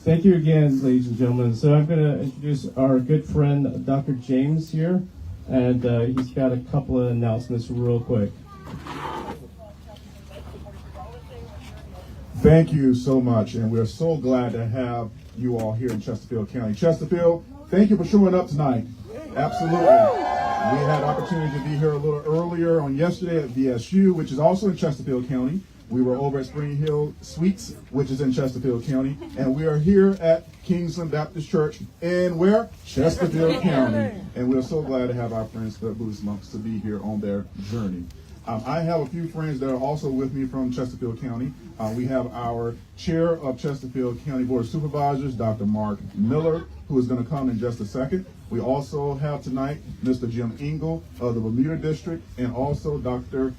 Thank you again, ladies and gentlemen. So I'm going to introduce our good friend, Dr. James here, and he's got a couple of announcements real quick. Thank you so much, and we're so glad to have you all here in Chesterfield County. Chesterfield, thank you for showing up tonight. Absolutely. We had opportunity to be here a little earlier on yesterday at VSU, which is also in Chesterfield County. We were over at Spring Hill Suites, which is in Chesterfield County, and we are here at Kingsland Baptist Church in where? Chesterfield County. And we're so glad to have our friends, the Buddhist monks, to be here on their journey. I have a few friends that are also with me from Chesterfield County. We have our chair of Chesterfield County Board of Supervisors, Dr. Mark Miller, who is going to come in just a second. We also have tonight Mr. Jim Engel of the Bermuda District, and also Dr.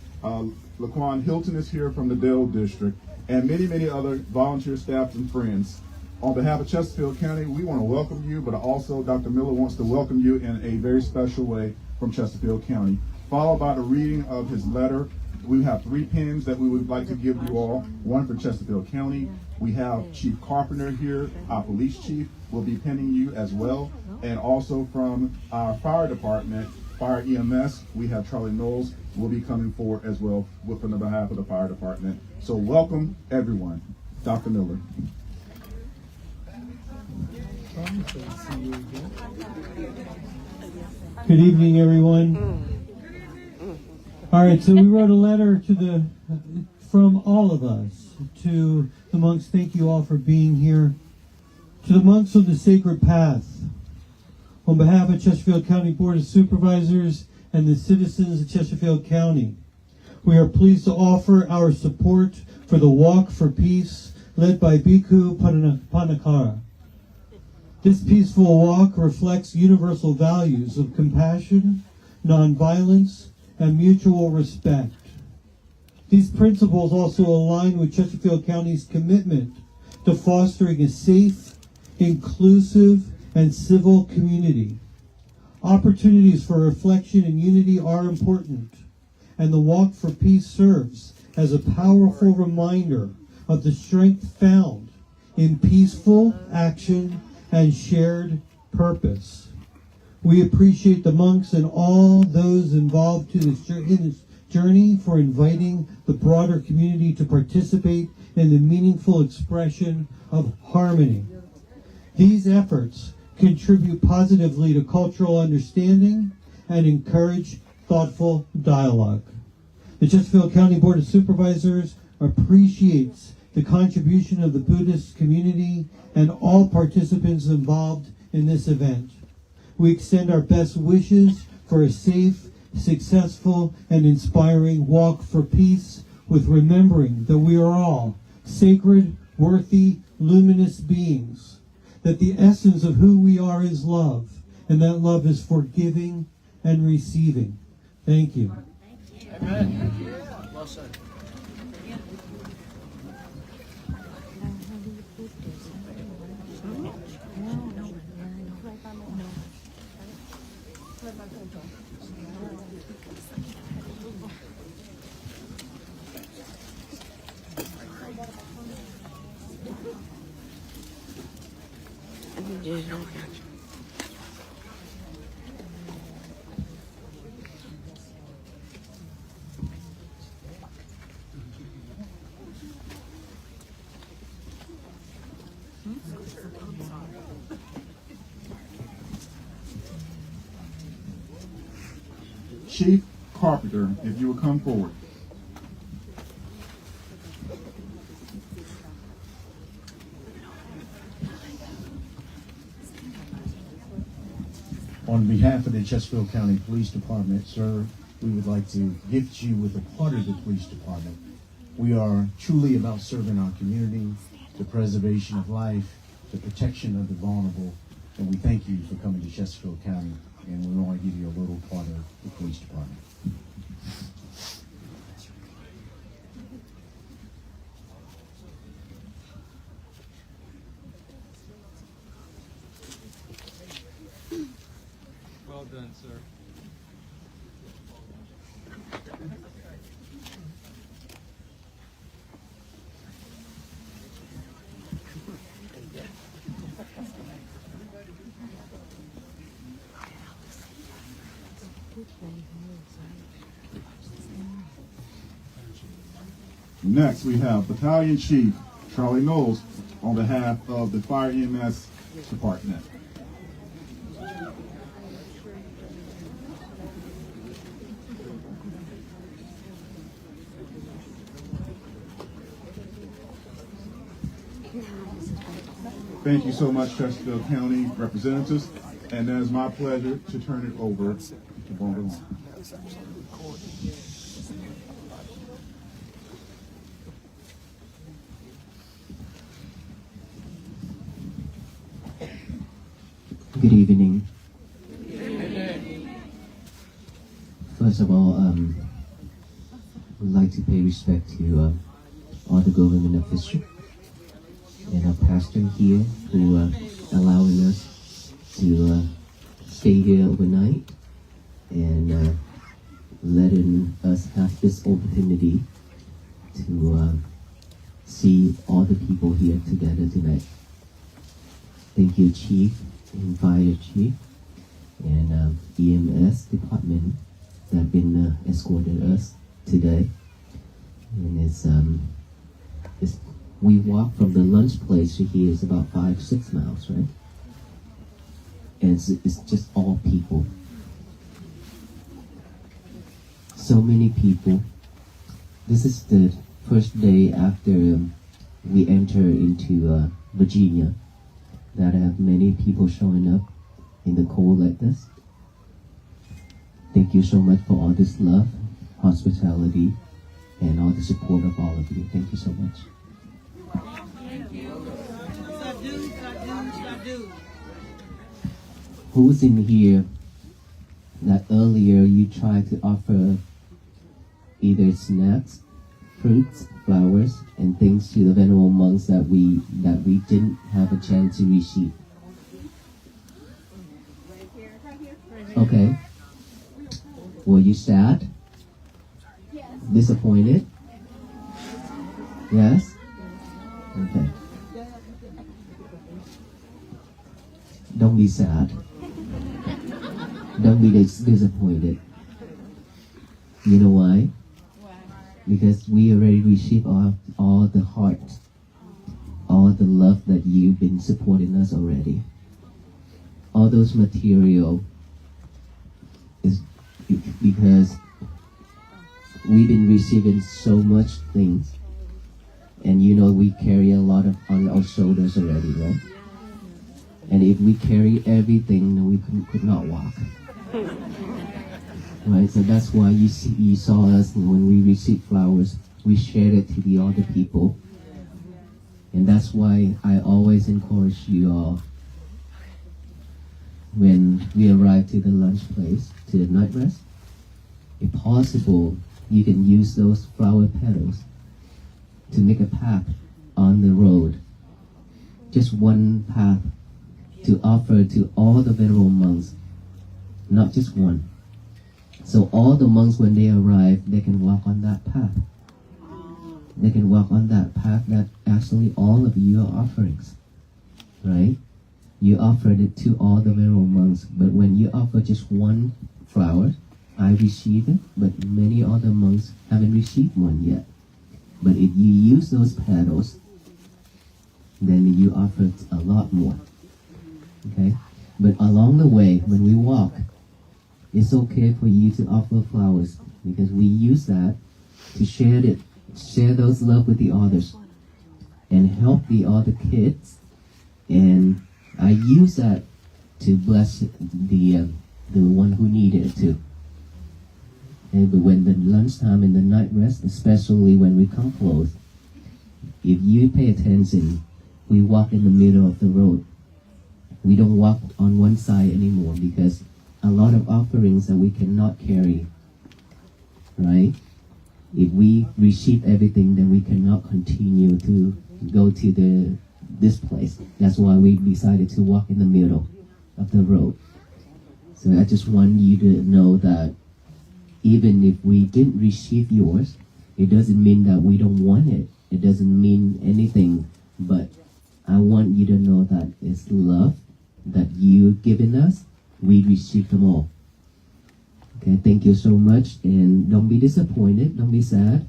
Laquan Hilton is here from the Dale District, and many, many other volunteer staff and friends. On behalf of Chesterfield County, we want to welcome you, but also Dr. Miller wants to welcome you in a very special way from Chesterfield County. Followed by the reading of his letter. We have 3 pins that we would like to give you all. One for Chesterfield County. We have Chief Carpenter here, our police chief, will be pinning you as well. And also from our fire department, Fire EMS, we have Charlie Knowles will be coming forward as well on the behalf of the fire department. So welcome everyone. Dr. Miller. Good evening, everyone. All right, so we wrote a letter from all of us to the monks. Thank you all for being here. To the monks of the Sacred Path, on behalf of Chesterfield County Board of Supervisors and the citizens of Chesterfield County, we are pleased to offer our support for the Walk for Peace led by Bhikkhu Panakara. This peaceful walk reflects universal values of compassion, nonviolence, and mutual respect. These principles also align with Chesterfield County's commitment to fostering a safe, inclusive, and civil community. Opportunities for reflection and unity are important, and the Walk for Peace serves as a powerful reminder of the strength found in peaceful action and shared purpose. We appreciate the monks and all those involved in this journey for inviting the broader community to participate in the meaningful expression of harmony. These efforts contribute positively to cultural understanding and encourage thoughtful dialogue. The Chesterfield County Board of Supervisors appreciates the contribution of the Buddhist community and all participants involved in this event. We extend our best wishes for a safe, successful, and inspiring walk for peace, with remembering that we are all sacred, worthy, luminous beings, that the essence of who we are is love, and that love is forgiving and receiving. Thank you. Amen. Well said. Chief Carpenter, if you would come forward. On behalf of the Chesterfield County Police Department, sir, we would like to gift you with a part of the police department. We are truly about serving our community, the preservation of life, the protection of the vulnerable, and we thank you for coming to Chesterfield County, and we want to give you a little part of the police department. Well done, sir. Next, we have Battalion Chief Charlie Knowles on behalf of the Fire EMS Department. Thank you so much, Chesterfield County representatives, and it is my pleasure to turn it over to Bongo. Good evening. First of all, I'd like to pay respect to all the government officials and our pastor here who allowing us to stay here overnight and letting us have this opportunity to see all the people here together tonight. Thank you, Chief and Fire Chief and EMS department that have been escorted us today. And it's we walk from the lunch place to here is about 5-6 miles, right? And it's just all people. So many people. This is the first day after we enter into Virginia that have many people showing up in the cold like this. Thank you so much for all this love, hospitality, and all the support of all of you. Thank you so much. Who's in here that earlier you tried to offer either snacks, fruits, flowers, and things to the venerable monks that we didn't have a chance to receive? Okay. Were you sad? Disappointed? Yes? Okay. Don't be sad. Don't be disappointed. You know why? Because we already received all the heart, all the love that you've been supporting us already. All those material is because we've been receiving so much things, and you know we carry a lot of on our shoulders already, right? And if we carry everything, then we could not walk. Right, so that's why you saw us when we received flowers, we shared it to the other people. And that's why I always encourage you all, when we arrive to the lunch place, to the night rest, if possible, you can use those flower petals to make a path on the road. Just one path to offer to all the venerable monks, not just one. So all the monks, when they arrive, they can walk on that path. They can walk on that path that actually all of you are offerings, right? You offered it to all the venerable monks, but when you offer just one flower, I receive it, but many other monks haven't received one yet. But if you use those petals, then you offer a lot more, okay? But along the way, when we walk, it's okay for you to offer flowers because we use that to share those love with the others and help the other kids. And I use that to bless the one who needed it too. And when the lunchtime and the night rest, especially when we come close, if you pay attention, we walk in the middle of the road. We don't walk on one side anymore because a lot of offerings that we cannot carry, right? If we receive everything, then we cannot continue to go to this place. That's why we decided to walk in the middle of the road. So I just want you to know that even if we didn't receive yours, it doesn't mean that we don't want it. It doesn't mean anything, but I want you to know that it's love that you've given us. We receive them all. Okay, thank you so much, and don't be disappointed, don't be sad.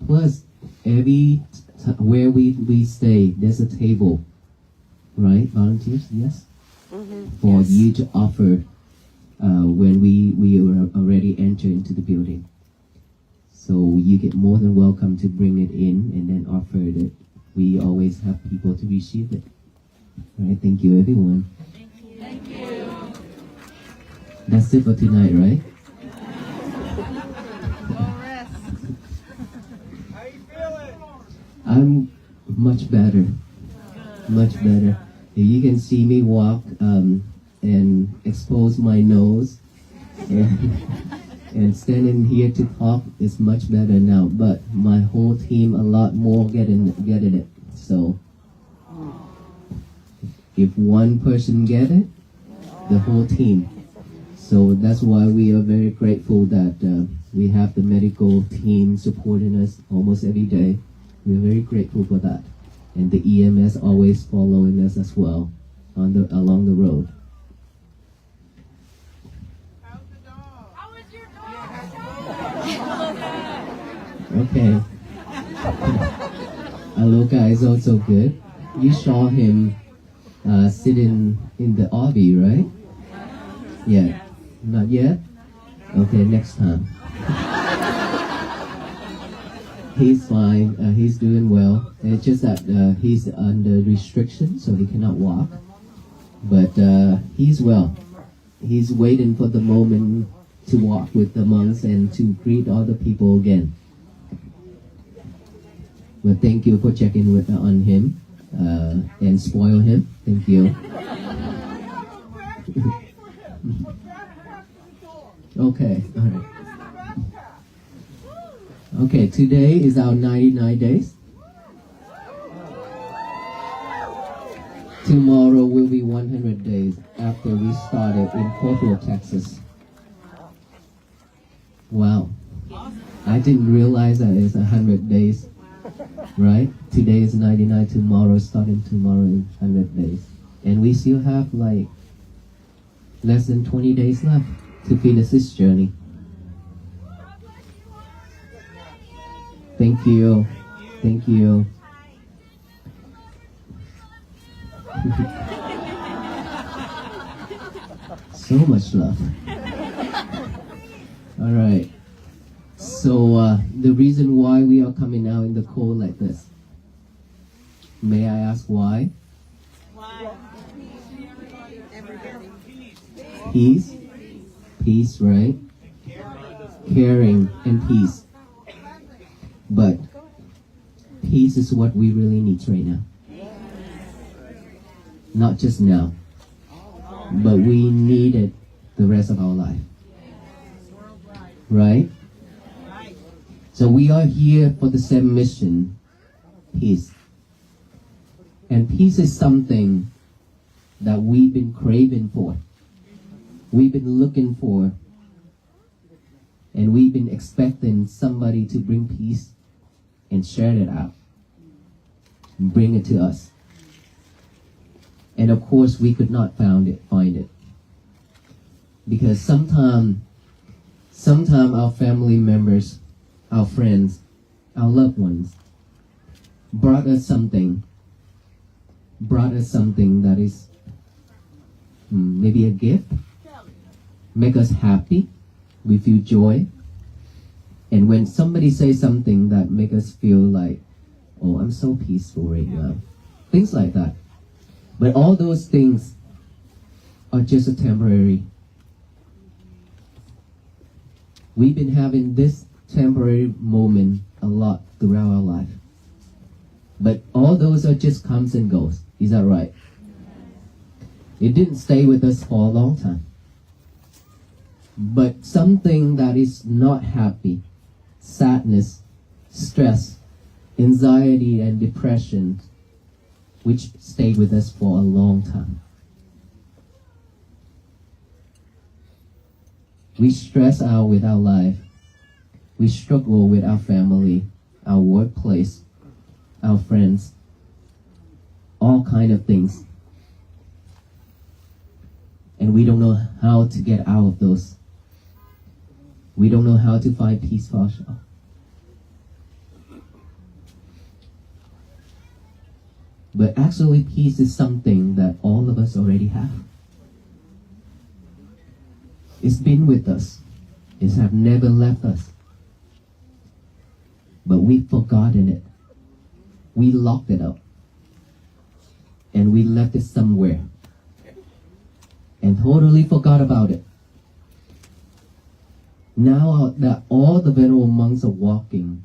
Plus, where we stay, there's a table, right? Volunteers, yes? For you to offer when we already enter into the building. So you get more than welcome to bring it in and then offer it. We always have people to receive it. All right, thank you everyone. Thank you. That's it for tonight, right? How you feeling? I'm much better. Much better. If you can see me walk and expose my nose and standing here to talk is much better now. But my whole team a lot more getting it. So if one person get it, the whole team. So that's why we are very grateful that we have the medical team supporting us almost every day. We're very grateful for that. And the EMS always following us as well along the road. How's the dog? How was your dog? Okay. Aloka is also good. You saw him sitting in the RV, right? Yeah. Not yet? Okay, next time. He's fine. He's doing well. It's just that he's under restriction, so he cannot walk. But he's well. He's waiting for the moment to walk with the monks and to greet other people again. But thank you for checking on him and spoil him. Thank you. Okay, all right. Okay, today is our 99 days. Tomorrow will be 100 days after we started in Portland, Texas. Wow. I didn't realize that it's 100 days, right? Today is 99, tomorrow, starting tomorrow is 100 days. And we still have like less than 20 days left to finish this journey. Thank you. Thank you. So much love. All right. So the reason why we are coming out in the cold like this, may I ask why? Peace. Peace, right? Caring and peace. But peace is what we really need right now. Not just now, but we need it the rest of our life. Right? So we are here for the same mission, peace. And peace is something that we've been craving for. We've been looking for. And we've been expecting somebody to bring peace and share it out. And bring it to us. And of course, we could not find it. Because sometimes our family members, our friends, our loved ones brought us something that is maybe a gift, make us happy. We feel joy. And when somebody says something that make us feel like, oh, I'm so peaceful right now. Things like that. But all those things are just a temporary. We've been having this temporary moment a lot throughout our life. But all those are just comes and goes. Is that right? It didn't stay with us for a long time. But something that is not happy, sadness, stress, anxiety, and depression, which stayed with us for a long time. We stress out with our life. We struggle with our family, our workplace, our friends, all kind of things. And we don't know how to get out of those. We don't know how to find peace for ourselves. But actually, peace is something that all of us already have. It's been with us. It have never left us. But we've forgotten it. We locked it up. And we left it somewhere. And totally forgot about it. Now that all the venerable monks are walking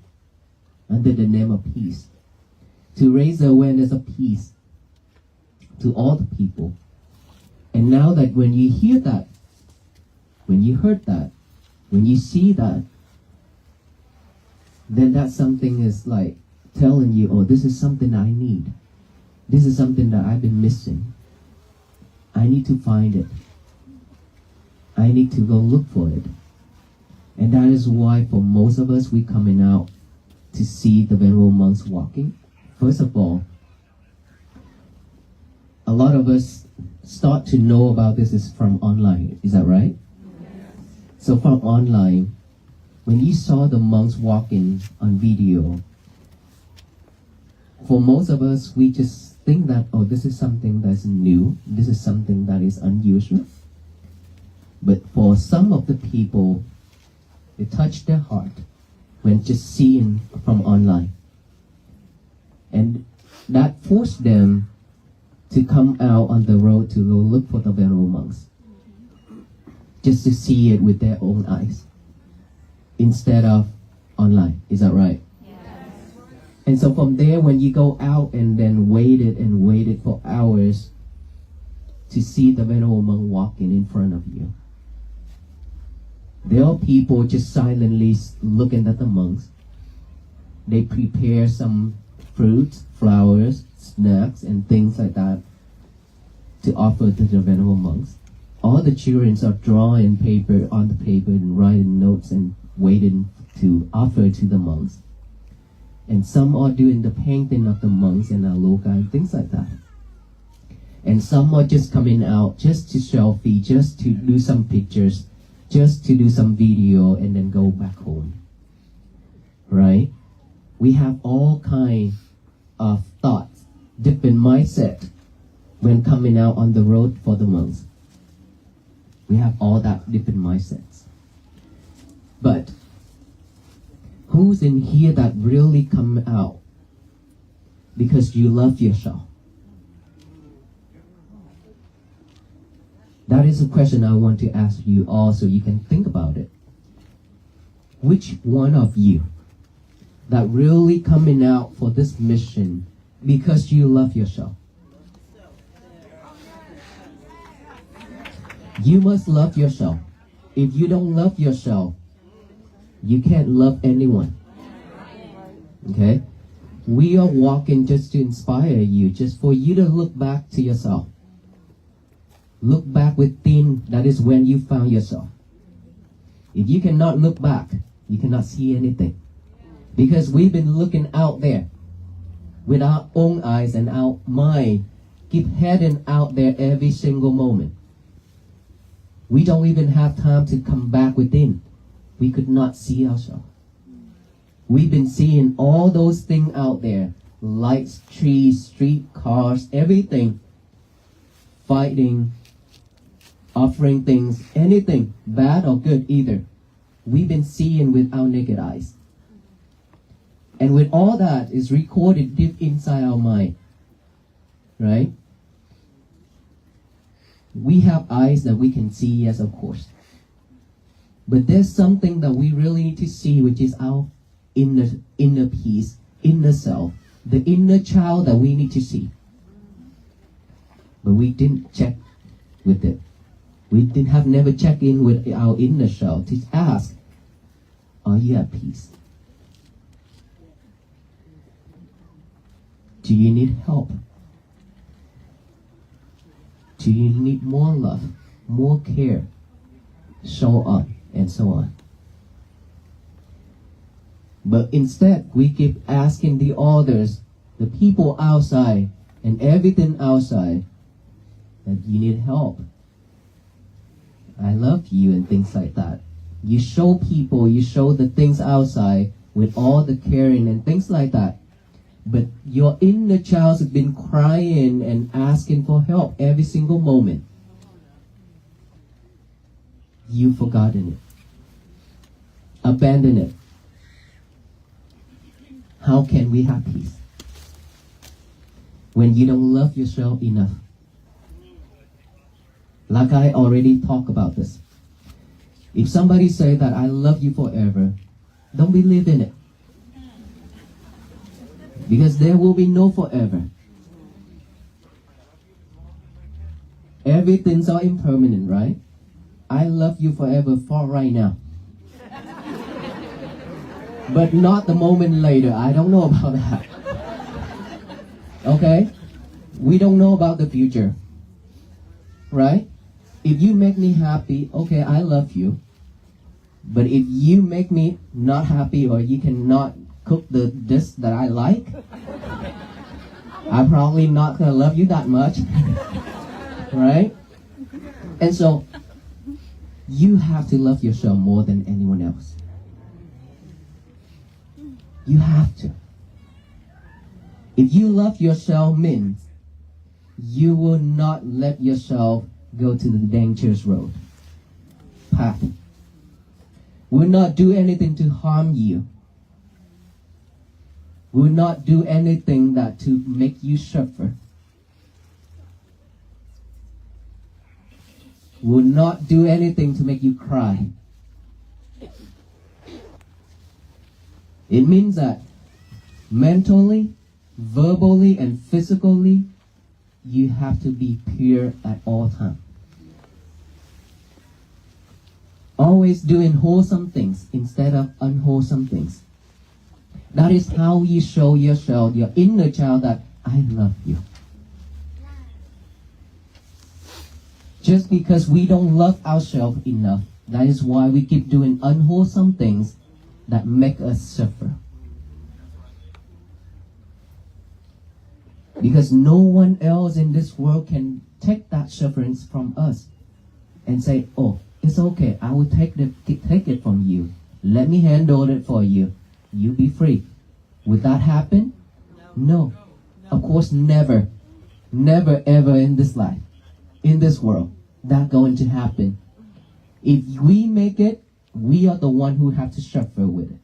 under the name of peace, to raise the awareness of peace to all the people. And now that when you hear that, when you heard that, when you see that, then that something is like telling you, oh, this is something I need. This is something that I've been missing. I need to find it. I need to go look for it. And that is why for most of us, we coming out to see the venerable monks walking. First of all, a lot of us start to know about this is from online. Is that right? So from online, when you saw the monks walking on video, for most of us, we just think that, oh, this is something that's new. This is something that is unusual. But for some of the people, it touched their heart when just seeing from online. And that forced them to come out on the road to go look for the venerable monks. Just to see it with their own eyes. Instead of online. Is that right? Yes. And so from there, when you go out and then waited for hours to see the venerable monk walking in front of you, there are people just silently looking at the monks. They prepare some fruits, flowers, snacks, and things like that to offer to the venerable monks. All the children are drawing paper on the paper and writing notes and waiting to offer to the monks. And some are doing the painting of the monks and aloka and things like that. And some are just coming out just to selfie, just to do some pictures, just to do some video and then go back home. Right? We have all kinds of thoughts, different mindset when coming out on the road for the monks. We have all that different mindsets. But who's in here that really come out because you love yourself? That is a question I want to ask you all so you can think about it. Which one of you that really coming out for this mission because you love yourself? You must love yourself. If you don't love yourself, you can't love anyone. Okay? We are walking just to inspire you, just for you to look back to yourself. Look back within, that is when you found yourself. If you cannot look back, you cannot see anything. Because we've been looking out there with our own eyes and our mind, keep heading out there every single moment. We don't even have time to come back within. We could not see ourselves. We've been seeing all those things out there. Lights, trees, street, cars, everything. Fighting, offering things, anything, bad or good either. We've been seeing with our naked eyes. And with all that is recorded deep inside our mind, right? We have eyes that we can see, yes, of course. But there's something that we really need to see, which is our inner peace, inner self, the inner child that we need to see. But we didn't check with it. We have never checked in with our inner self to ask, are you at peace? Do you need help? Do you need more love, more care, show up, and so on? But instead, we keep asking the others, the people outside, and everything outside, that you need help. I love you, and things like that. You show people, you show the things outside with all the caring and things like that. But your inner child has been crying and asking for help every single moment. You've forgotten it. Abandon it. How can we have peace when you don't love yourself enough? Like I already talked about this. If somebody say that I love you forever, don't believe in it. Because there will be no forever. Everything's all impermanent, right? I love you forever for right now. But not the moment later. I don't know about that. Okay? We don't know about the future. Right? If you make me happy, okay, I love you. But if you make me not happy or you cannot cook the dish that I like, I'm probably not gonna love you that much. Right? And so you have to love yourself more than anyone else. You have to. If you love yourself means you will not let yourself go to the dangerous road path. Will not do anything to harm you. Will not do anything that to make you suffer. Will not do anything to make you cry. It means that mentally, verbally, and physically, you have to be pure at all times. Always doing wholesome things instead of unwholesome things. That is how you show yourself, your inner child, that I love you. Just because we don't love ourselves enough, that is why we keep doing unwholesome things that make us suffer. Because no one else in this world can take that sufferance from us and say, oh, it's okay, I will take it from you. Let me handle it for you. You be free. Would that happen? No. Of course, never. Never ever in this life, in this world, that going to happen. If we make it, we are the one who have to suffer with it.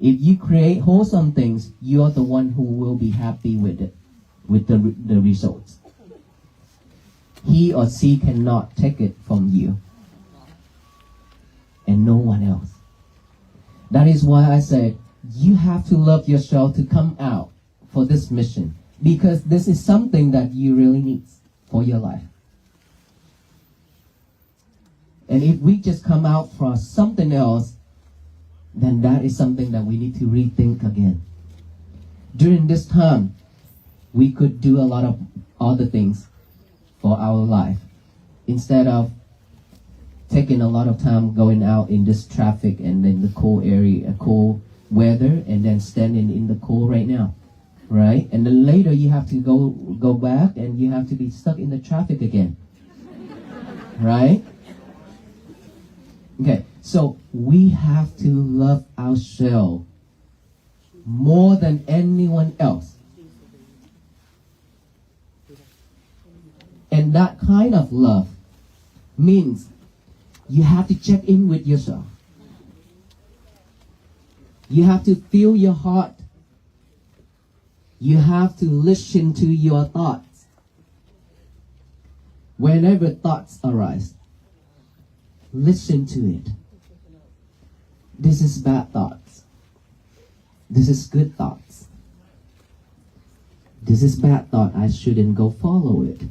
If you create wholesome things, you are the one who will be happy with it, with the results. He or she cannot take it from you. And no one else. That is why I said, you have to love yourself to come out for this mission. Because this is something that you really need for your life. And if we just come out for something else, then that is something that we need to rethink again. During this time, we could do a lot of other things for our life. Instead of taking a lot of time going out in this traffic and then the cold area, cold weather, and then standing in the cold right now. Right? And then later you have to go back and you have to be stuck in the traffic again. Right? Okay, so we have to love ourselves more than anyone else. And that kind of love means you have to check in with yourself. You have to feel your heart. You have to listen to your thoughts. Whenever thoughts arise, listen to it. This is bad thoughts. This is good thoughts. This is bad thought. I shouldn't go follow it.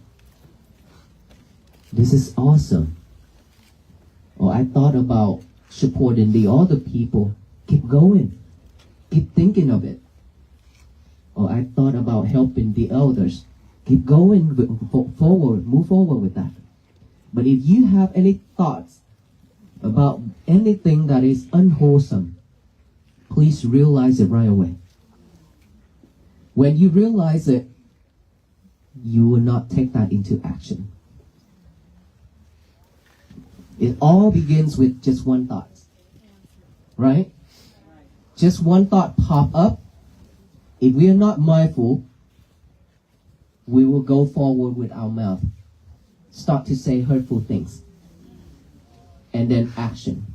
This is awesome. Or I thought about supporting the other people. Keep going. Keep thinking of it. Or I thought about helping the elders. Keep going forward. Move forward with that. But if you have any thoughts about anything that is unwholesome, please realize it right away. When you realize it, you will not take that into action. It all begins with just one thought. Right? Just one thought pop up. If we are not mindful, we will go forward with our mouth. Start to say hurtful things. And then action.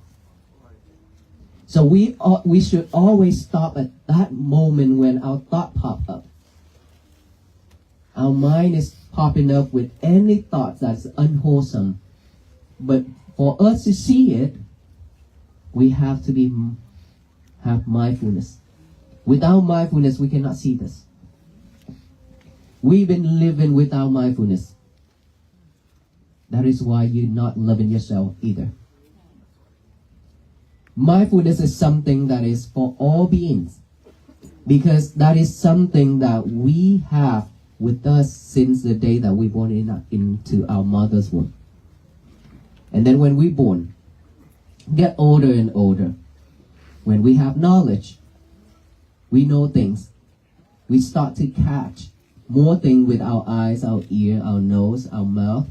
So we should always stop at that moment when our thought pop up. Our mind is popping up with any thoughts that's unwholesome. But for us to see it, we have to have mindfulness. Without mindfulness, we cannot see this. We've been living without mindfulness. That is why you're not loving yourself either. Mindfulness is something that is for all beings, because that is something that we have with us since the day that we born into our mother's womb. And then when we born, get older and older, when we have knowledge, we know things. We start to catch more things with our eyes, our ear, our nose, our mouth,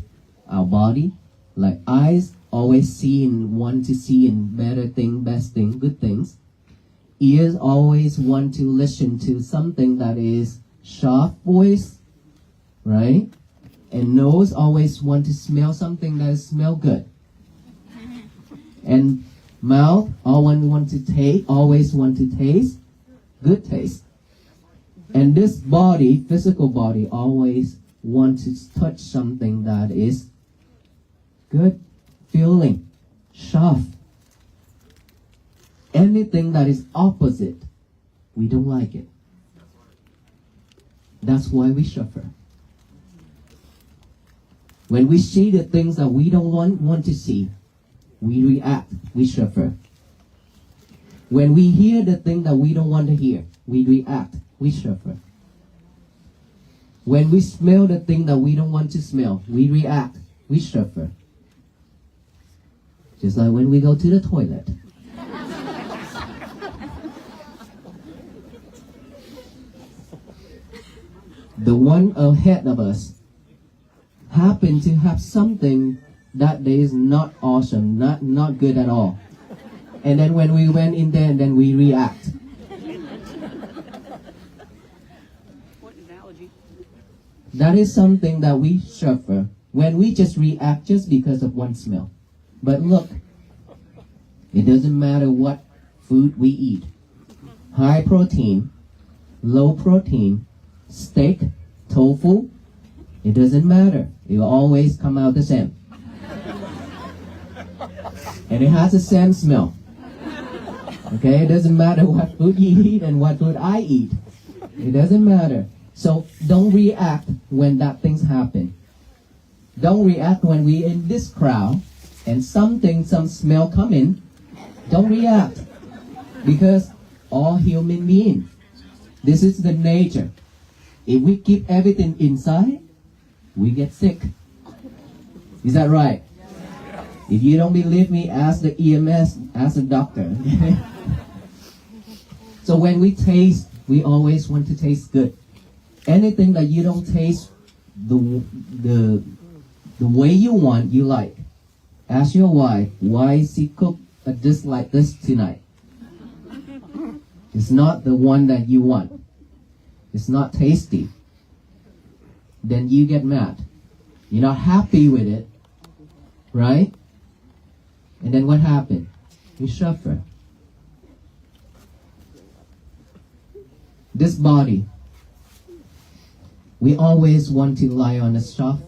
our body. Like eyes always see and want to see in better thing, best thing, good things. Ears always want to listen to something that is sharp voice, right? And nose always want to smell something that smell good. And mouth always want to taste good taste. And this body, physical body, always want to touch something that is good feeling, sharp. Anything that is opposite, we don't like it. That's why we suffer. When we see the things that we don't want to see, we react, we suffer. When we hear the thing that we don't want to hear, we react, we suffer. When we smell the thing that we don't want to smell, we react, we suffer. Just like when we go to the toilet. The one ahead of us happened to have something that day is not awesome, not good at all. And then when we went in there, and then we react. What analogy? That is something that we suffer when we just react just because of one smell. But look, it doesn't matter what food we eat. High protein, low protein, steak, tofu, it doesn't matter. It will always come out the same. And it has the same smell. Okay, it doesn't matter what food you eat and what food I eat. It doesn't matter. So don't react when that things happen. Don't react when we in this crowd and some smell come in. Don't react. Because all human beings, this is the nature. If we keep everything inside, we get sick. Is that right? If you don't believe me, ask the EMS, ask the doctor. So when we taste, we always want to taste good. Anything that you don't taste the way you want, you like. Ask your wife, why is he cook a dish like this tonight? It's not the one that you want. It's not tasty. Then you get mad. You're not happy with it. right? And then what happened? You suffer. This body, we always want to lie on a soft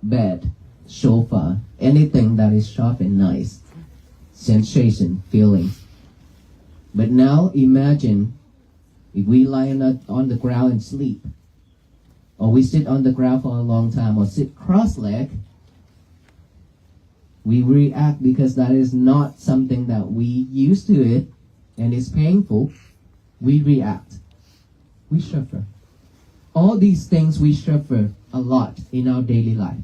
bed, sofa, anything that is soft and nice, sensation, feelings. But now imagine if we lie on the ground and sleep, or we sit on the ground for a long time, or sit cross-legged, we react because that is not something that we used to it, and it's painful. We react. We suffer. All these things we suffer a lot in our daily life.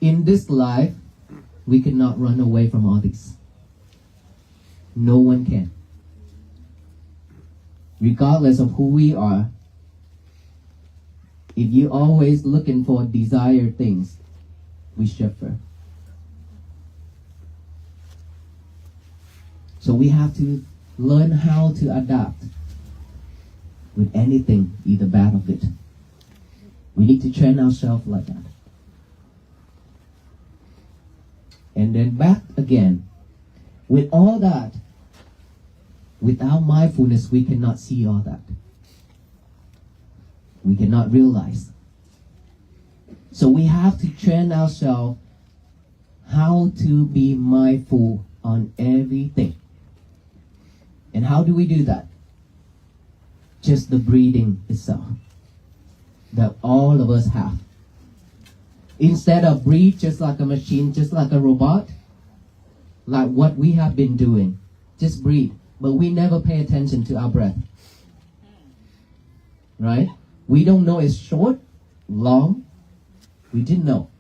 In this life, we cannot run away from all this. No one can. Regardless of who we are, if you're always looking for desired things, we suffer. So we have to learn how to adapt with anything, either bad or good. We need to train ourselves like that. And then back again. With all that, without mindfulness, we cannot see all that. We cannot realize. So we have to train ourselves how to be mindful on everything. And how do we do that? Just the breathing itself that all of us have. Instead of breathe just like a machine, just like a robot, like what we have been doing, just breathe. But we never pay attention to our breath. Right? We don't know it's short, long. We didn't know.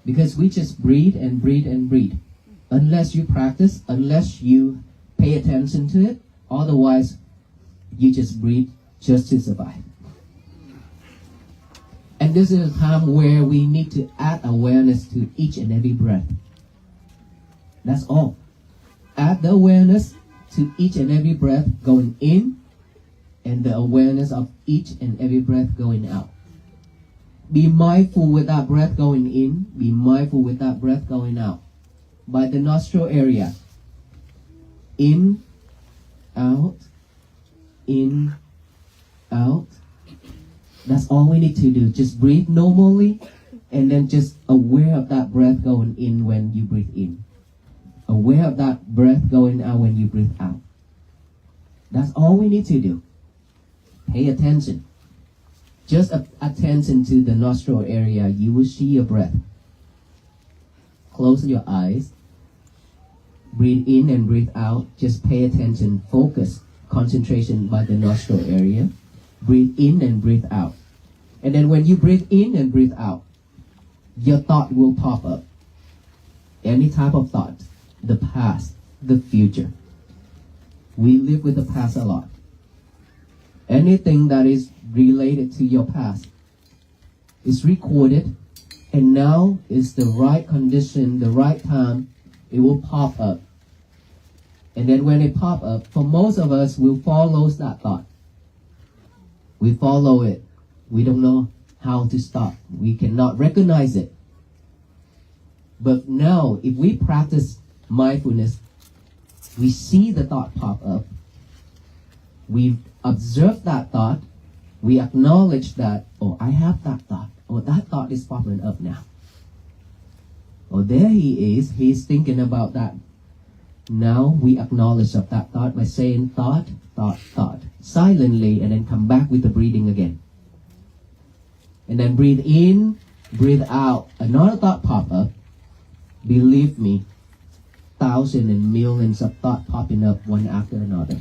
Because we just breathe and breathe and breathe. Unless you practice, unless you pay attention to it, otherwise you just breathe just to survive. And this is a time where we need to add awareness to each and every breath. That's all. Add the awareness to each and every breath going in, and the awareness of each and every breath going out. Be mindful with that breath going in. Be mindful with that breath going out. By the nostril area. In, out, in, out. That's all we need to do. Just breathe normally, and then just aware of that breath going in when you breathe in. Aware of that breath going out when you breathe out. That's all we need to do. Pay attention. Just attention to the nostril area. You will see your breath. Close your eyes. Breathe in and breathe out. Just pay attention. Focus. Concentration by the nostril area. Breathe in and breathe out. And then when you breathe in and breathe out, your thought will pop up. Any type of thought. The past, the future. We live with the past a lot. Anything that is related to your past is recorded, and now is the right condition, the right time, it will pop up. And then when it pop up, for most of us, we'll follow that thought. We follow it. We don't know how to stop. We cannot recognize it. But now, if we practice mindfulness, we see the thought pop up. We observe that thought. We acknowledge that, oh, I have that thought. Oh, that thought is popping up now. Oh, there he is. He's thinking about that. Now we acknowledge of that thought by saying thought, thought, thought. Silently, and then come back with the breathing again. And then breathe in, breathe out. Another thought pop up. Believe me, thousands and millions of thoughts popping up one after another.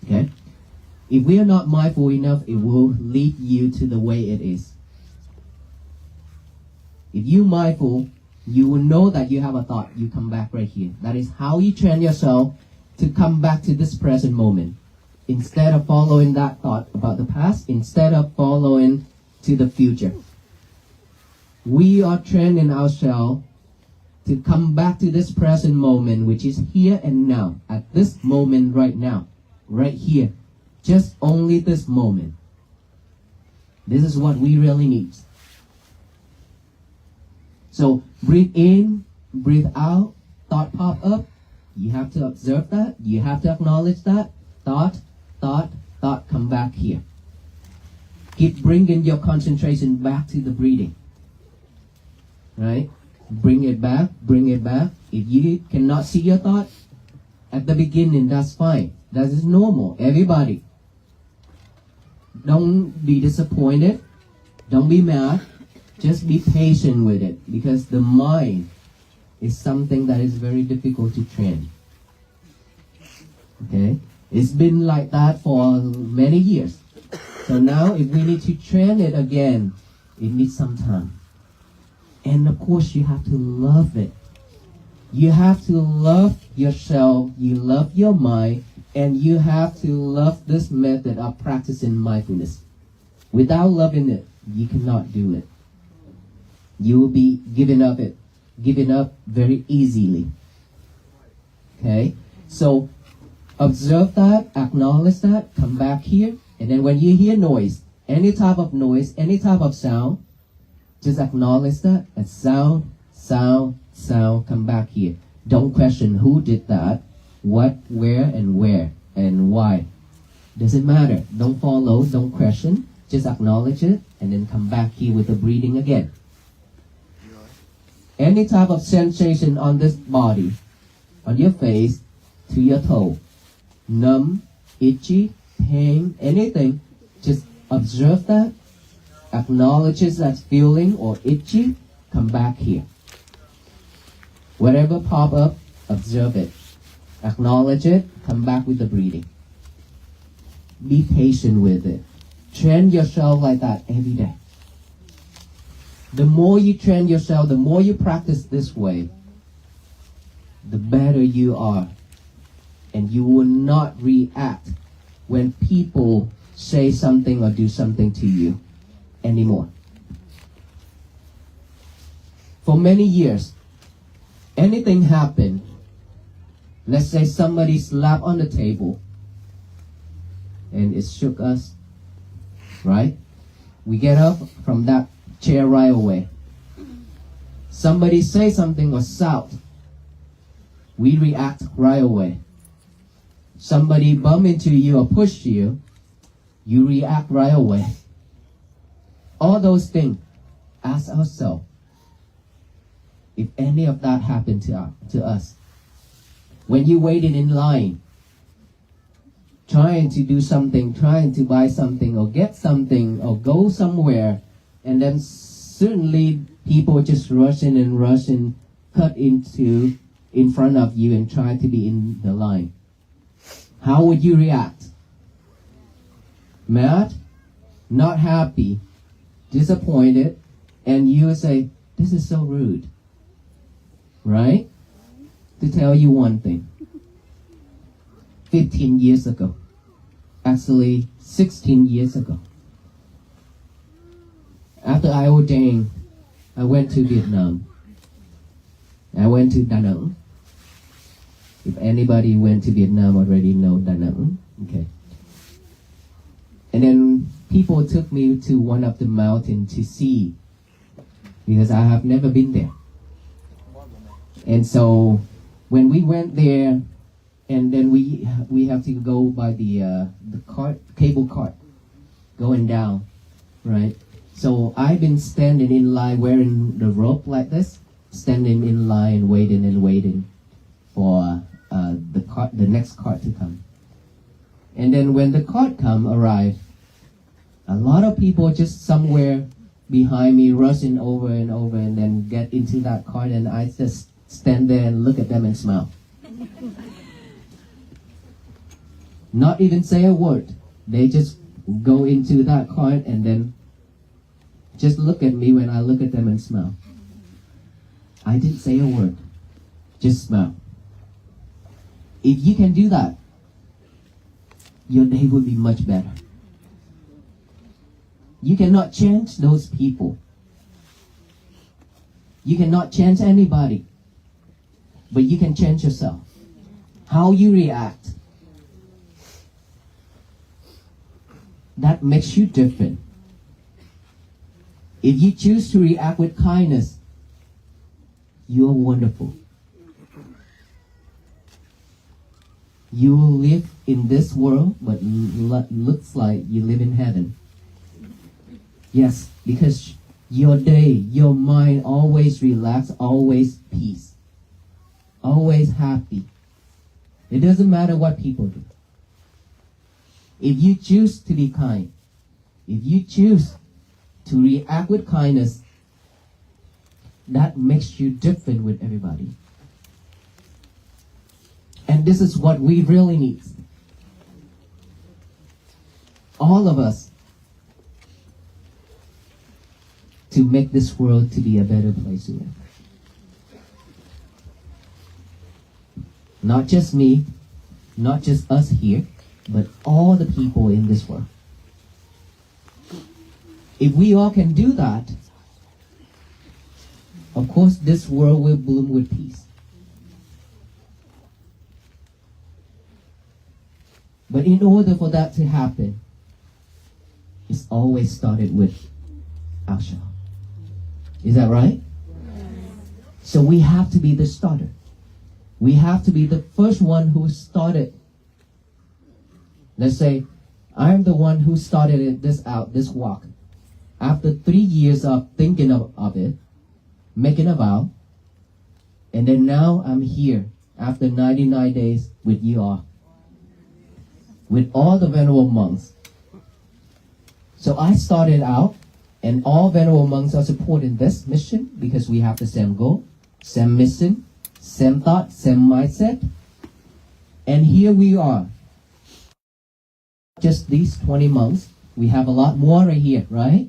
Okay? If we are not mindful enough, it will lead you to the way it is. If you're mindful, you will know that you have a thought. You come back right here. That is how you train yourself to come back to this present moment. Instead of following that thought about the past, instead of following to the future. We are training ourselves to come back to this present moment, which is here and now, at this moment right now, right here. Just only this moment. This is what we really need. So breathe in, breathe out, thought pop up. You have to observe that. You have to acknowledge that. Thought, come back here. Keep bringing your concentration back to the breathing. Right? Bring it back. If you cannot see your thought at the beginning, that's fine. That is normal. Everybody. Don't be disappointed. Don't be mad. Just be patient with it, because the mind is something that is very difficult to train. Okay? It's been like that for many years. So now if we need to train it again, it needs some time. And of course you have to love it. You have to love yourself, you love your mind, and you have to love this method of practicing mindfulness. Without loving it, you cannot do it. You will be giving up very easily. Okay? So observe that, acknowledge that, come back here, and then when you hear noise, any type of sound, just acknowledge that, and sound, come back here. Don't question who did that, what, where, and why. Doesn't matter. Don't follow, don't question, just acknowledge it, and then come back here with the breathing again. Any type of sensation on this body, on your face, to your toe, numb, itchy, pain, anything, just observe that, acknowledges that feeling or itchy, come back here. Whatever pop up, observe it. Acknowledge it, come back with the breathing. Be patient with it. Train yourself like that every day. The more you train yourself, the more you practice this way, the better you are. And you will not react when people say something or do something to you anymore. For many years, anything happened, let's say somebody slapped on the table and it shook us, right? We get up from that chair right away. Somebody say something or shout, we react right away. Somebody bump into you or push you, you react right away. All those things, ask ourselves, if any of that happened to us. When you waited in line, trying to do something, trying to buy something or get something or go somewhere, and then suddenly people just rush in, cut into in front of you and try to be in the line. How would you react? Mad? Not happy? Disappointed? And you would say, this is so rude. Right? To tell you one thing. 15 years ago. Actually, 16 years ago. After I ordained, I went to Vietnam. I went to Da Nang. If anybody went to Vietnam already know Da Nang. Okay. And then people took me to one of the mountains to see, because I have never been there. And so when we went there, and then we have to go by the cable cart, going down, right? So I've been standing in line wearing the rope like this, standing in line waiting for the next cart to come. And then when the cart arrived, a lot of people just somewhere behind me rushing over and then get into that cart, and I just stand there and look at them and smile. Not even say a word. They just go into that cart and then just look at me when I look at them and smile. I didn't say a word. Just smile. If you can do that, your day will be much better. You cannot change those people. You cannot change anybody. But you can change yourself. How you react. That makes you different. If you choose to react with kindness, you are wonderful. You will live in this world, but looks like you live in heaven. Yes, because your day, your mind always relaxed, always peace, always happy. It doesn't matter what people do. If you choose to be kind, if you choose to react with kindness, that makes you different with everybody. And this is what we really need. All of us, to make this world to be a better place to live. Not just me, not just us here, but all the people in this world. If we all can do that, of course this world will bloom with peace. But in order for that to happen, it's always started with action. Is that right? So we have to be the starter. We have to be the first one who started. Let's say, I'm the one who started this walk. After 3 years of thinking of it, making a vow, and then now I'm here after 99 days with you all, with all the venerable monks. So I started out, and all venerable monks are supporting this mission because we have the same goal, same mission, same thought, same mindset. And here we are. Just these 20 monks, we have a lot more right here, right?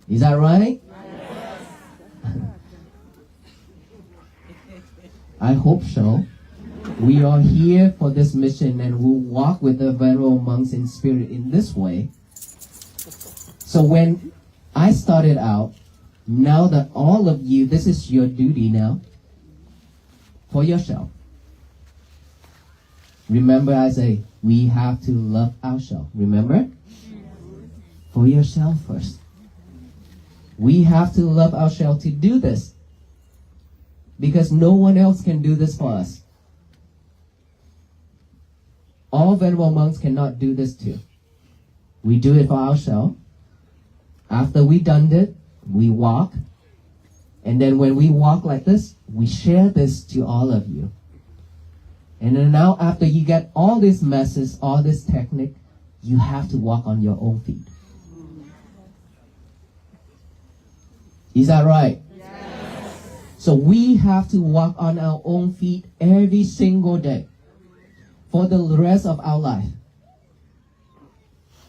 Is that right? Yes. I hope so. We are here for this mission and we'll walk with the venerable monks in spirit in this way. So when I started out, now that all of you, this is your duty now for yourself. Remember I say, we have to love ourselves. Remember? For yourself first. We have to love ourselves to do this. Because no one else can do this for us. All venerable monks cannot do this too. We do it for ourselves. After we done it, we walk. And then when we walk like this, we share this to all of you. And then now after you get all this message, all this technique, you have to walk on your own feet. Is that right? Yes. So we have to walk on our own feet every single day for the rest of our life.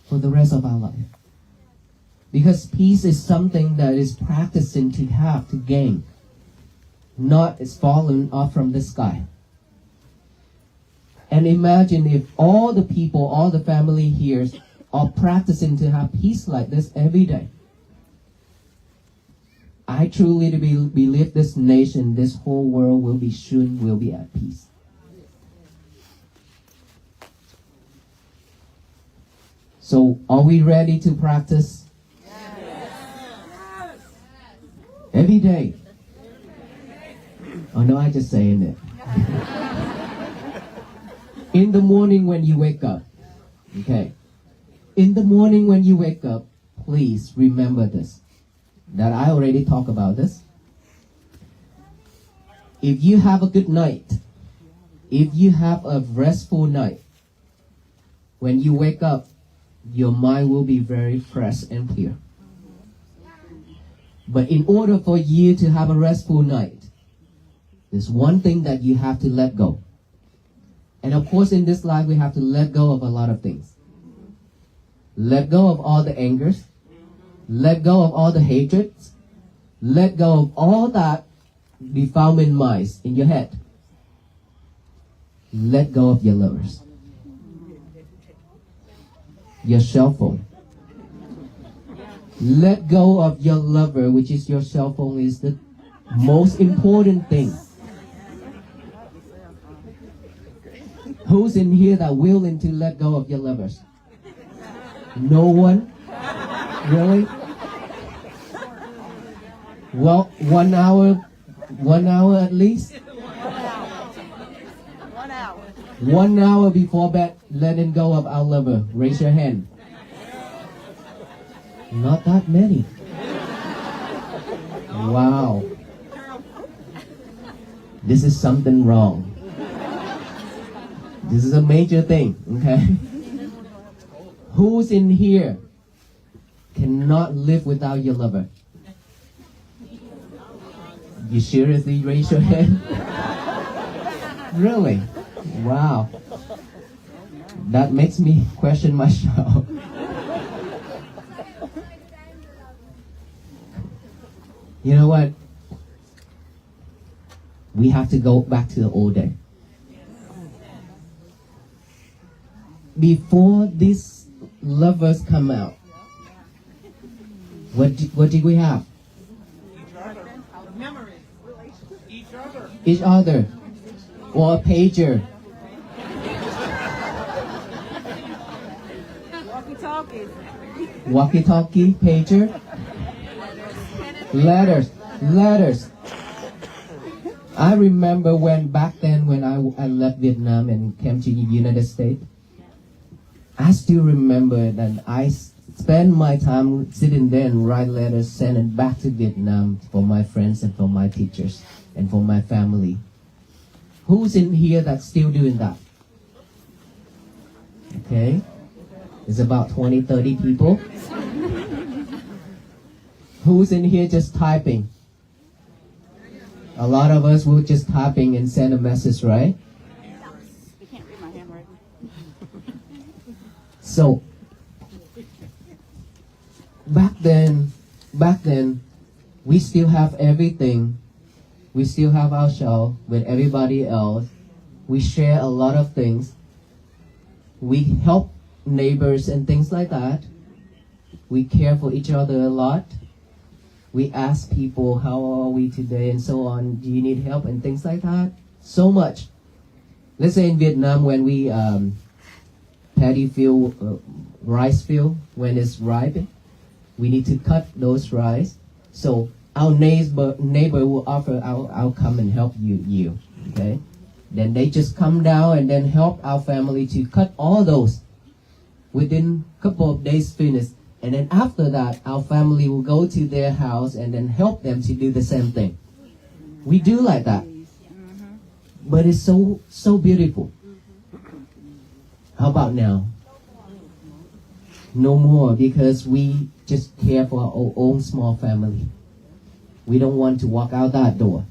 For the rest of our life. Because peace is something that is practicing to have, to gain. Not it's fallen off from the sky. And imagine if all the people, all the family here are practicing to have peace like this every day. I truly believe this nation, this whole world will be at peace. So are we ready to practice? Yes. Every day. Oh no, I just saying it. In the morning when you wake up, okay? In the morning when you wake up, please remember this, that I already talked about this. If you have a good night, if you have a restful night, when you wake up, your mind will be very fresh and clear. But in order for you to have a restful night, there's one thing that you have to let go. And of course, in this life, we have to let go of a lot of things. Let go of all the angers. Let go of all the hatreds. Let go of all that defilement minds in your head. Let go of your lovers. Your cell phone. Let go of your lover, which is your cell phone, is the most important thing. Who's in here that willing to let go of your lovers? No one? Really? Well, 1 hour, 1 hour at least. 1 hour. 1 hour before bed, letting go of our lover. Raise your hand. Not that many. Wow. This is something wrong. This is a major thing, okay? Who's in here cannot live without your lover? You seriously raise your hand? Really? Wow. That makes me question myself. You know what? We have to go back to the old day. Before these lovers come out, what did we have? Each other. Or a pager. Walkie-talkie. Walkie-talkie, pager. Letters. I remember when back then when I left Vietnam and came to the United States, I still remember that I spent my time sitting there and write letters, send it back to Vietnam for my friends and for my teachers and for my family. Who's in here that's still doing that? Okay. It's about 20, 30 people. Who's in here just typing? A lot of us will just typing and send a message, right? You can't read my handwriting. So back then, we still have everything. We still have our show with everybody else. We share a lot of things. We help neighbors and things like that. We care for each other a lot. We ask people, how are we today and so on. Do you need help and things like that? So much. Let's say in Vietnam when we paddy field, rice field, when it's ripe, we need to cut those rice. So our neighbor will offer, I'll come and help you, okay? Then they just come down and then help our family to cut all those. Within a couple of days finish. And then after that, our family will go to their house and then help them to do the same thing. We do like that. But it's so beautiful. How about now? No more, because we just care for our own small family. We don't want to walk out that door.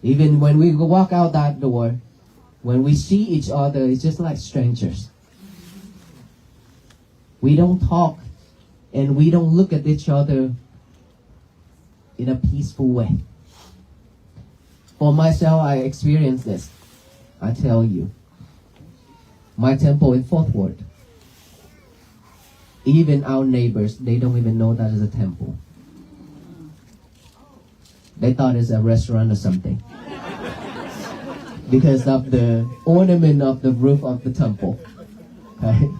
Even when we walk out that door, when we see each other, it's just like strangers. We don't talk and we don't look at each other in a peaceful way. For myself, I experienced this. I tell you. My temple in Fourth Ward. Even our neighbors, they don't even know that is a temple. They thought it's a restaurant or something. Because of the ornament of the roof of the temple. Okay?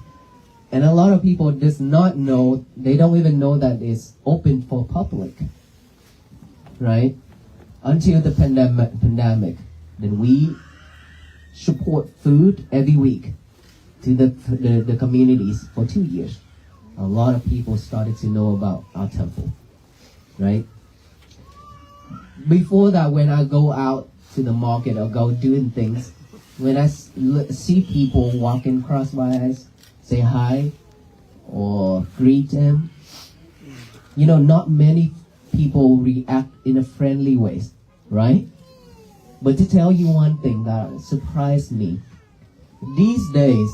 And a lot of people does not know, they don't even know that it's open for public. Right? Until the pandemic. Then we support food every week to the communities for 2 years. A lot of people started to know about our temple. Right? Before that, when I go out to the market or go doing things, when I see people walking across my eyes, say hi or greet them. You know, not many people react in a friendly way, right? But to tell you one thing that surprised me, these days,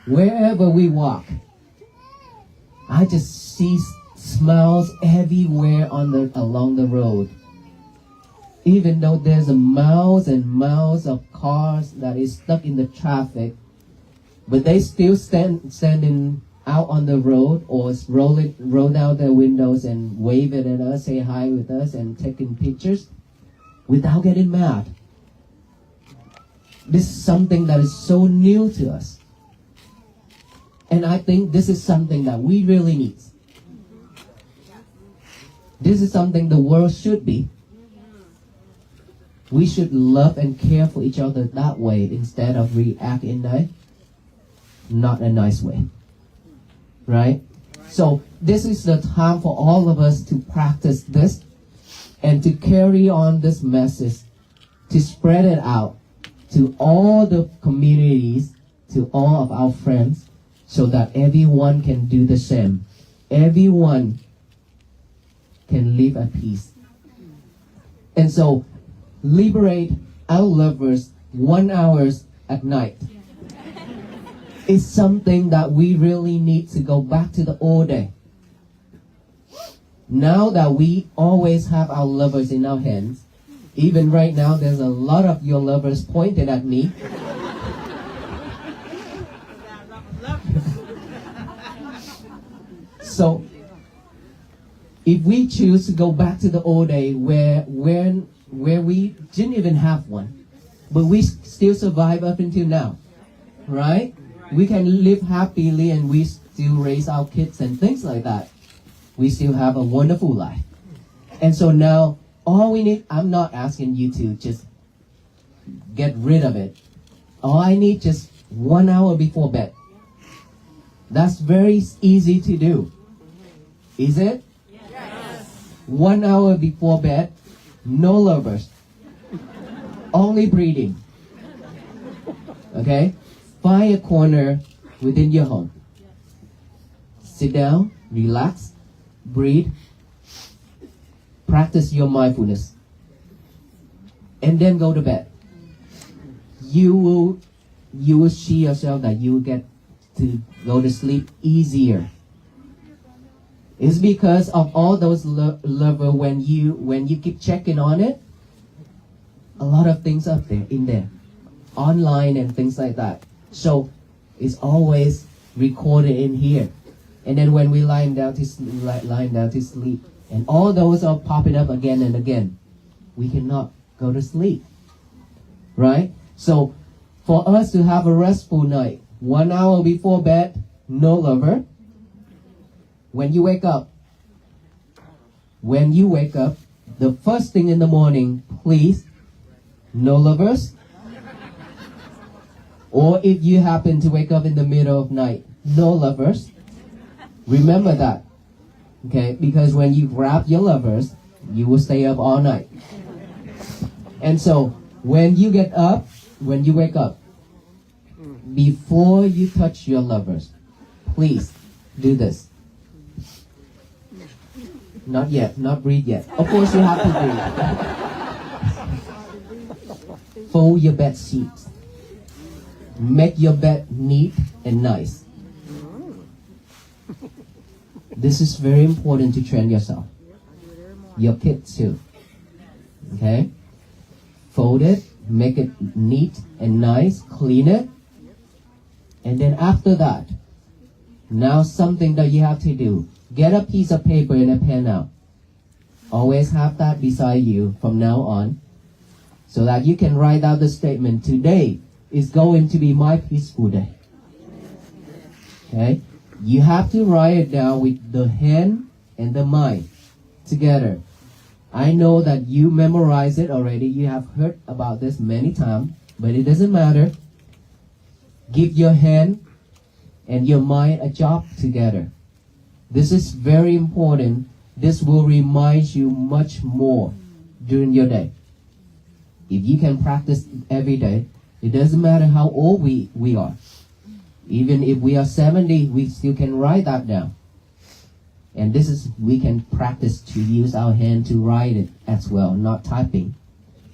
wherever we walk, I just see smiles everywhere along the road. Even though there's miles and miles of cars that is stuck in the traffic, but they still standing out on the road or roll down their windows and wave it at us, say hi with us, and taking pictures without getting mad. This is something that is so new to us. And I think this is something that we really need. This is something the world should be. We should love and care for each other that way instead of react in a not a nice way. Right? So this is the time for all of us to practice this and to carry on this message, to spread it out to all the communities, to all of our friends, so that everyone can do the same. Everyone can live at peace. And so, liberate our lovers 1 hour at night. It's something that we really need to go back to the old day. Now that we always have our lovers in our hands, even right now there's a lot of your lovers pointed at me. So, if we choose to go back to the old day where we didn't even have one, but we still survive up until now, right? We can live happily and we still raise our kids and things like that. We still have a wonderful life. And so now, all we need, I'm not asking you to just get rid of it. All I need just 1 hour before bed. That's very easy to do. Is it? Yes. 1 hour before bed, no lovers. Only breathing. Okay? Find a corner within your home. Sit down, relax, breathe, practice your mindfulness, and then go to bed. You will see yourself that you will get to go to sleep easier. It's because of all those lovers when you keep checking on it, a lot of things up there in there, online and things like that. So it's always recorded in here. And then when we lying down to sleep, and all those are popping up again and again, we cannot go to sleep, right? So for us to have a restful night, 1 hour before bed, no lover. When you wake up, the first thing in the morning, please, no lovers. Or if you happen to wake up in the middle of night, no lovers. Remember that, okay? Because when you grab your lovers, you will stay up all night. And so, when you wake up, before you touch your lovers, please do this. Not yet, not breathe yet. Of course you have to breathe. Fold your bed sheets. Make your bed neat and nice. This is very important to train yourself. Your kids too. Okay? Fold it, make it neat and nice, clean it. And then after that, now something that you have to do. Get a piece of paper and a pen out. Always have that beside you from now on, so that you can write out the statement, today is going to be my peaceful day. Okay? You have to write it down with the hand and the mind together. I know that you memorize it already. You have heard about this many times, but it doesn't matter. Give your hand and your mind a job together. This is very important. This will remind you much more during your day. If you can practice every day, it doesn't matter how old we are. Even if we are 70, we still can write that down. And we can practice to use our hand to write it as well, not typing,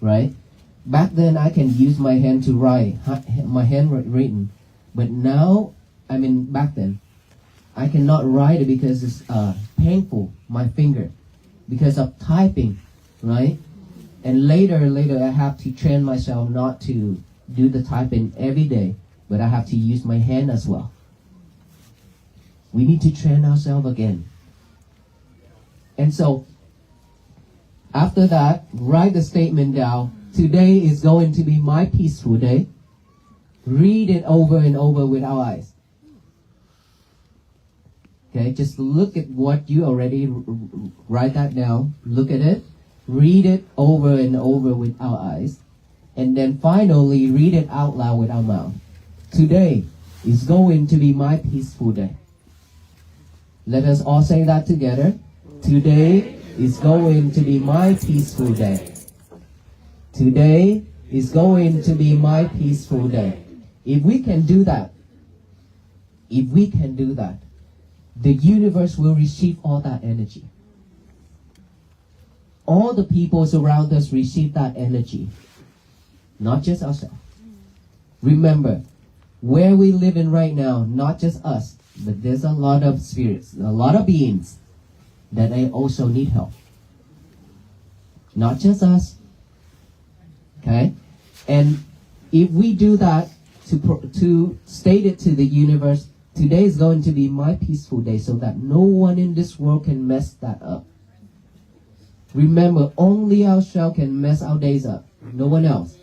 right? Back then, I can use my hand to write, my handwritten. But now, back then, I cannot write it because it's painful, my finger, because of typing, right? And later, I have to train myself not to do the typing every day, but I have to use my hand as well. We need to train ourselves again. And so, after that, write the statement down. Today is going to be my peaceful day. Read it over and over with our eyes. Okay, just look at what you already write that down. Look at it, read it over and over with our eyes, and then finally read it out loud with our mouth. Today is going to be my peaceful day. Let us all say that together. Today is going to be my peaceful day. Today is going to be my peaceful day. If we can do that, the universe will receive all that energy. All the people around us receive that energy, not just ourselves. Remember, where we live in right now, not just us, but there's a lot of spirits, a lot of beings that they also need help. Not just us. Okay? And if we do that, to state it to the universe, today is going to be my peaceful day, so that no one in this world can mess that up. Remember, only ourselves can mess our days up. No one else.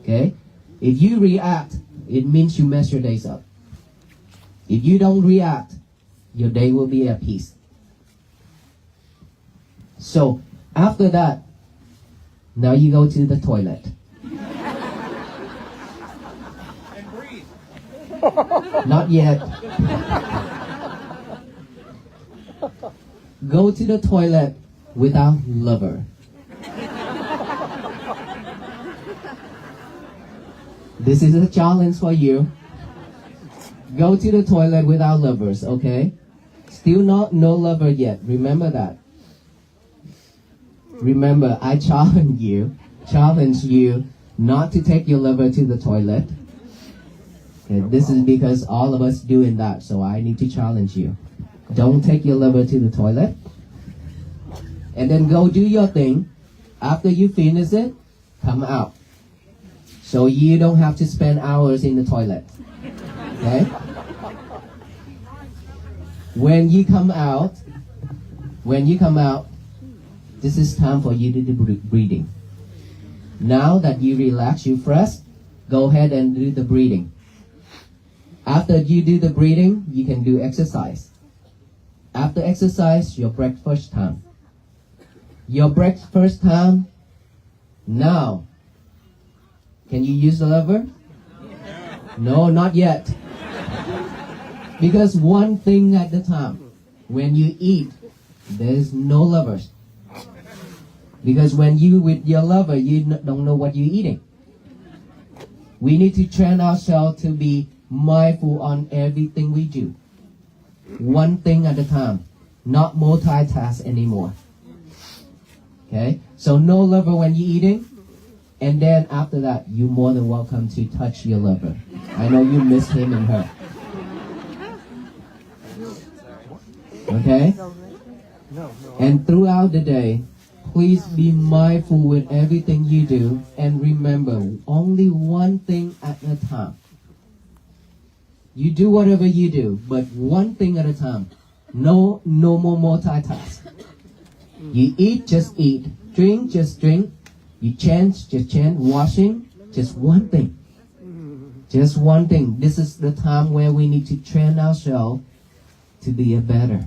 Okay? If you react, it means you mess your days up. If you don't react, your day will be at peace. So, after that, now you go to the toilet. And breathe. Not yet. Go to the toilet without lover. This is a challenge for you. Go to the toilet without lovers, okay? Still no lover yet. Remember that. Remember, I challenge you not to take your lover to the toilet. Okay, this is because all of us doing that, so I need to challenge you. Don't take your lover to the toilet. And then go do your thing. After you finish it, come out. So you don't have to spend hours in the toilet. Okay? When you come out, this is time for you to do breathing. Now that you relax, you fresh, go ahead and do the breathing. After you do the breathing, you can do exercise. After exercise, your breakfast time. Your breakfast time, now. Can you use the lever? No, not yet. Because one thing at a time. When you eat, there's no levers. Because when you with your lover, you don't know what you're eating. We need to train ourselves to be mindful on everything we do. One thing at a time, not multitask anymore. Okay? So no lover when you're eating, and then after that, you're more than welcome to touch your lover. I know you miss him and her. Okay? And throughout the day, please be mindful with everything you do, and remember, only one thing at a time. You do whatever you do, but one thing at a time. No more multitask. You eat, just eat. Drink, just drink. You chant, just chant. Washing, just one thing. Just one thing. This is the time where we need to train ourselves to be a better.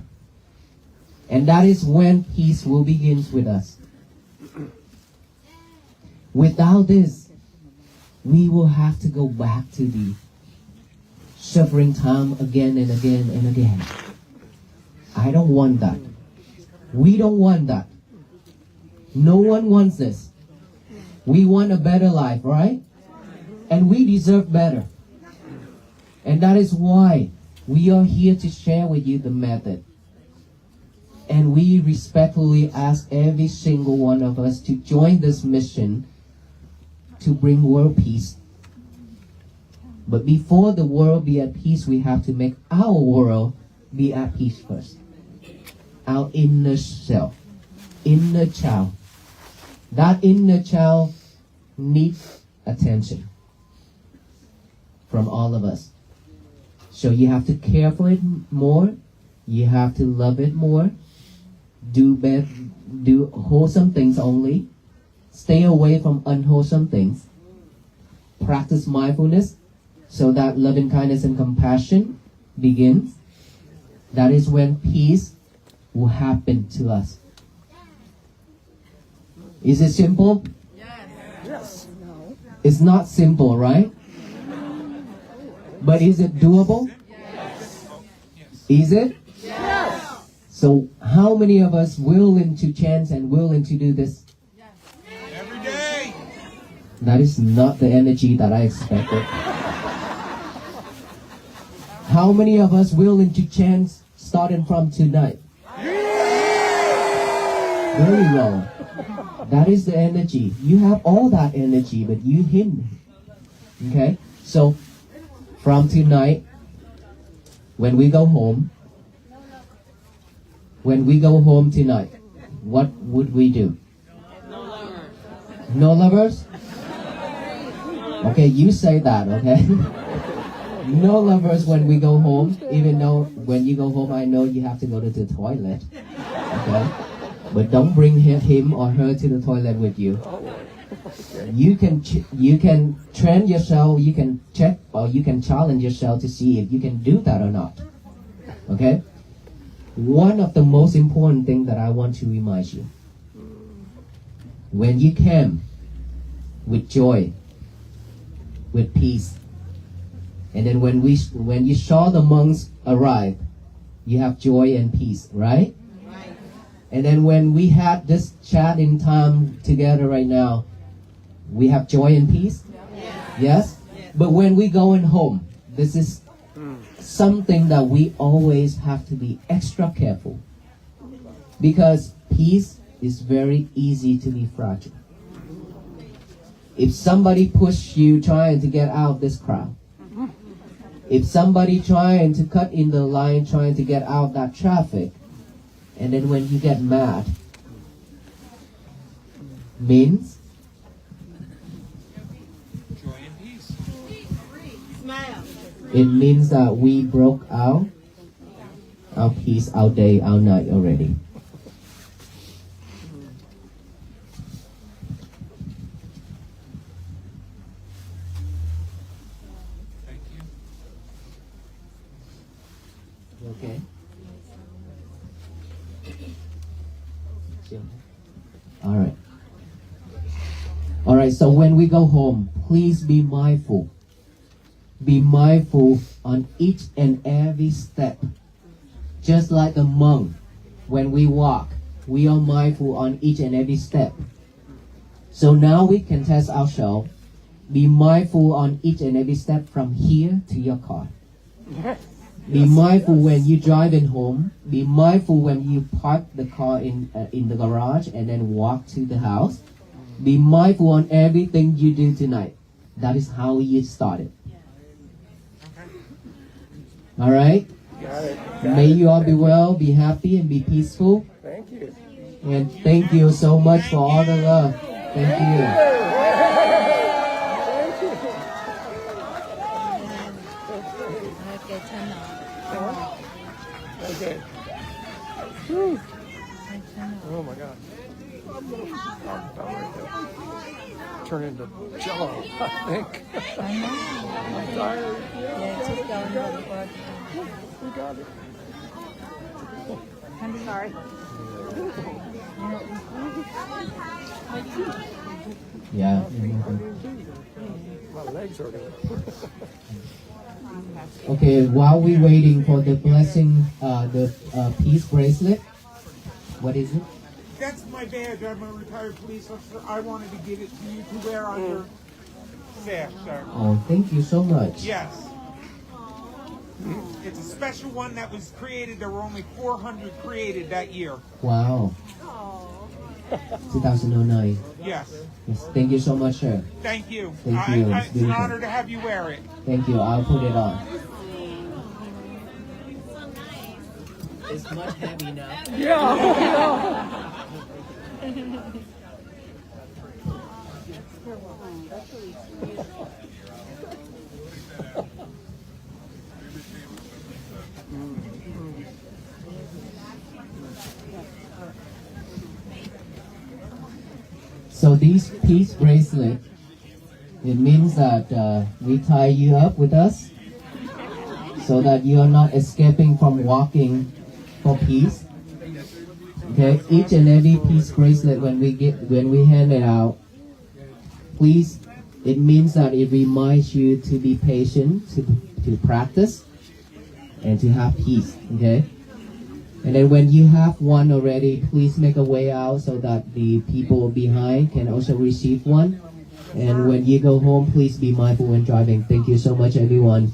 And that is when peace will begin with us. Without this, we will have to go back to the suffering time again and again and again. I don't want that. We don't want that. No one wants this. We want a better life, right? And we deserve better. And that is why we are here to share with you the method. And we respectfully ask every single one of us to join this mission to bring world peace. But before the world be at peace, we have to make our world be at peace first. Our inner self, inner child. That inner child needs attention from all of us. So you have to care for it more. You have to love it more. Do wholesome things only. Stay away from unwholesome things. Practice mindfulness so that loving kindness and compassion begins. that is when peace will happen to us. Is it simple? Yes. It's not simple, right? But is it doable? Is it? So how many of us willing to chance and willing to do this? Every day. That is not the energy that I expected. How many of us willing to chance starting from tonight? Very low. That is the energy. You have all that energy, but you hidden. Okay? So, from tonight, when we go home tonight, what would we do? No lovers? Okay, you say that, okay? No lovers when we go home, even though when you go home, I know you have to go to the toilet. Okay? But don't bring him or her to the toilet with you. You can train yourself, you can check or you can challenge yourself to see if you can do that or not. Okay? One of the most important things that I want to remind you. When you came with joy, with peace, and then when you saw the monks arrive, you have joy and peace, right? And then when we had this chat in time together right now, we have joy and peace? Yes? But when we going home, this is something that we always have to be extra careful. Because peace is very easy to be fragile. If somebody push you trying to get out of this crowd, if somebody trying to cut in the line, trying to get out that traffic, and then when you get mad, means Joy and peace. it means that we broke out our peace, our day, our night already. Thank you. Okay. All right, so when we go home, please be mindful. Be mindful on each and every step. Just like the monk, when we walk, we are mindful on each and every step. So now we can test ourselves. Be mindful on each and every step from here to your car. Be mindful when you're driving home. Be mindful when you park the car in the garage and then walk to the house. Be mindful on everything you do tonight. That is how you started. All right? May you all be well, be happy, and be peaceful. Thank you. And thank you so much for all the love. Thank you. Okay. Whew. Oh my God. Turn into jello, I think. I'm tired. We got it. I'm sorry. Yeah. My legs are going. Okay, while we're waiting for the blessing, the peace bracelet, what is it? That's my badge. I'm a retired police officer. I wanted to give it to you to wear on your staff, sir. Oh, thank you so much. Yes. It's a special one that was created. There were only 400 created that year. Wow. 2009. Yes. Yes, thank you so much, sir. Thank you. Thank you. It's It's an beautiful. honor to have you wear it. Thank you. I'll put it on. It's much heavy now. So these peace bracelet, it means that we tie you up with us. so that you are not escaping from walking for peace. Okay, each and every peace bracelet when we hand it out, please, it means that it reminds you to be patient, to practice, and to have peace. Okay, and then when you have one already, please make a way out so that the people behind can also receive one. And when you go home, please be mindful when driving. Thank you so much, everyone.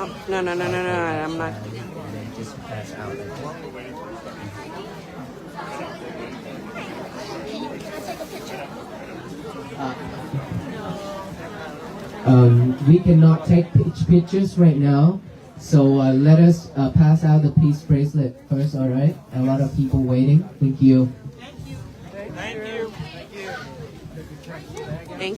Oh, no, I'm not. Just pass out. We cannot take pictures right now, so let us pass out the peace bracelet first, alright? A lot of people waiting. Thank you.